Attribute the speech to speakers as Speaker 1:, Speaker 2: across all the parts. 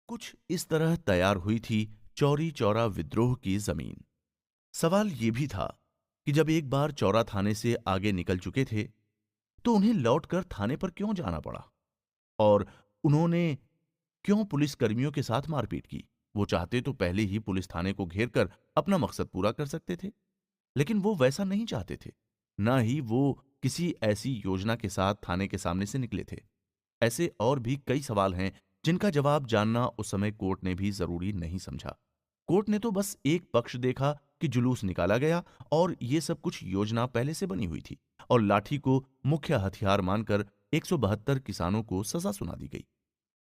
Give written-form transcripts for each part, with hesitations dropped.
Speaker 1: कुछ इस तरह तैयार हुई थी चौरी चौरा विद्रोह की जमीन। सवाल ये भी था कि जब एक बार चौरा थाने से आगे निकल चुके थे, तो उन्हें लौटकर थाने पर क्यों जाना पड़ा? और उन्होंने क्यों पुलिस कर्मियों के साथ मारपीट की? वो चाहते तो पहले ही पुलिस थाने को घेर कर अपना मकसद पूरा कर सकते थे, लेकिन वो वैसा नहीं चाहते थे। ना ही वो किसी ऐसी योजना के साथ थाने के सामने से निकले थे। ऐसे और भी कई सवाल हैं जिनका जवाब जानना उस समय कोर्ट ने भी जरूरी नहीं समझा। कोर्ट ने तो बस एक पक्ष देखा कि जुलूस निकाला गया और ये सब कुछ योजना पहले से बनी हुई थी, और लाठी को मुख्य हथियार मानकर 172 किसानों को सजा सुना दी गई।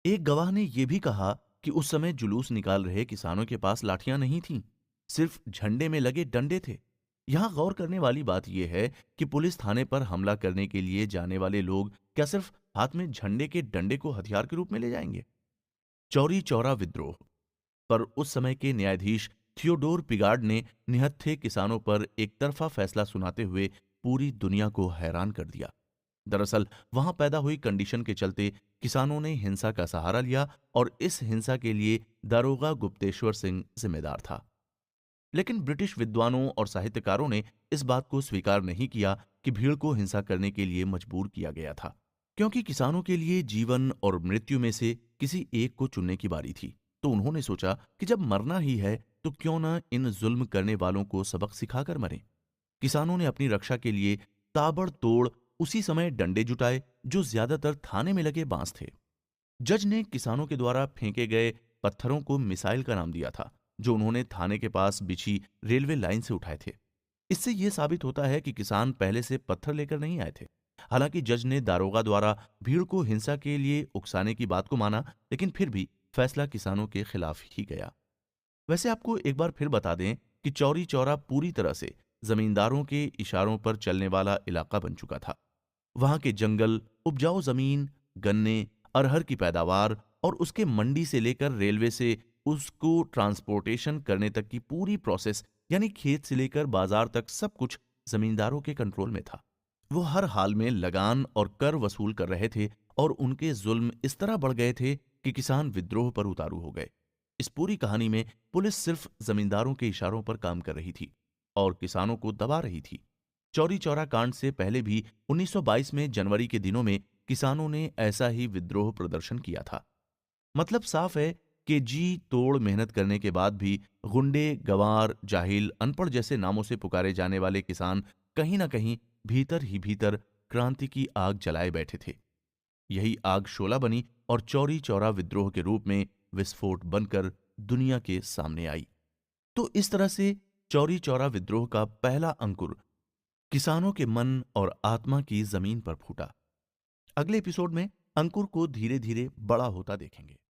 Speaker 1: एक गवाह ने यह भी कहा कि उस समय जुलूस निकाल रहे किसानों के पास लाठियां नहीं थीं, सिर्फ झंडे में लगे डंडे थे। यहां गौर करने वाली बात यह है कि पुलिस थाने पर हमला करने के लिए जाने वाले लोग क्या सिर्फ हाथ में झंडे के डंडे को हथियार के रूप में ले जाएंगे? चौरी चौरा विद्रोह पर उस समय के न्यायाधीश थियोडोर पिगार्ड ने निहत्थे किसानों पर एक तरफा फैसला सुनाते हुए पूरी दुनिया को हैरान कर दिया। दरअसल वहां पैदा हुई कंडीशन के चलते किसानों ने हिंसा का सहारा लिया, और इस हिंसा के लिए दारोगा गुप्तेश्वर सिंह जिम्मेदार था। लेकिन ब्रिटिश विद्वानों और साहित्यकारों ने इस बात को स्वीकार नहीं किया कि भीड़ को हिंसा करने के लिए मजबूर किया गया था, क्योंकि किसानों के लिए जीवन और मृत्यु में से किसी एक को चुनने की बारी थी। तो उन्होंने सोचा कि जब मरना ही है तो क्यों ना इन जुल्म करने वालों को सबक सिखाकर मरें। किसानों ने अपनी रक्षा के लिए ताबड़तोड़ उसी समय डंडे जुटाए, जो ज्यादातर थाने में लगे बांस थे। जज ने किसानों के द्वारा फेंके गए पत्थरों को मिसाइल का नाम दिया था, जो उन्होंने थाने के पास बिछी रेलवे लाइन से उठाए थे। इससे यह साबित होता है कि किसान पहले से पत्थर लेकर नहीं आए थे। हालांकि जज ने दारोगा द्वारा भीड़ को हिंसा के लिए उकसाने की बात को माना, लेकिन फिर भी फैसला किसानों के खिलाफ ही गया। वैसे आपको एक बार फिर बता दें कि चौरी चौरा पूरी तरह से जमींदारों के इशारों पर चलने वाला इलाका बन चुका था। वहां के जंगल, उपजाऊ जमीन, गन्ने, अरहर की पैदावार और उसके मंडी से लेकर रेलवे से उसको ट्रांसपोर्टेशन करने तक की पूरी प्रोसेस, यानी खेत से लेकर बाजार तक सब कुछ जमींदारों के कंट्रोल में था। वो हर हाल में लगान और कर वसूल कर रहे थे, और उनके जुल्म इस तरह बढ़ गए थे कि किसान विद्रोह पर उतारू हो गए। इस पूरी कहानी में पुलिस सिर्फ जमींदारों के इशारों पर काम कर रही थी और किसानों को दबा रही थी। चौरी चौरा कांड से पहले भी 1922 में जनवरी के दिनों में किसानों ने ऐसा ही विद्रोह प्रदर्शन किया था। मतलब साफ है कि जी तोड़ मेहनत करने के बाद भी गुंडे, गंवार, जाहिल, अनपढ़ जैसे नामों से पुकारे जाने वाले किसान कहीं ना कहीं भीतर ही भीतर क्रांति की आग जलाए बैठे थे। यही आग शोला बनी और चौरी चौरा विद्रोह के रूप में विस्फोट बनकर दुनिया के सामने आई। तो इस तरह से चौरी चौरा विद्रोह का पहला अंकुर किसानों के मन और आत्मा की जमीन पर फूटा। अगले एपिसोड में अंकुर को धीरे धीरे बड़ा होता देखेंगे।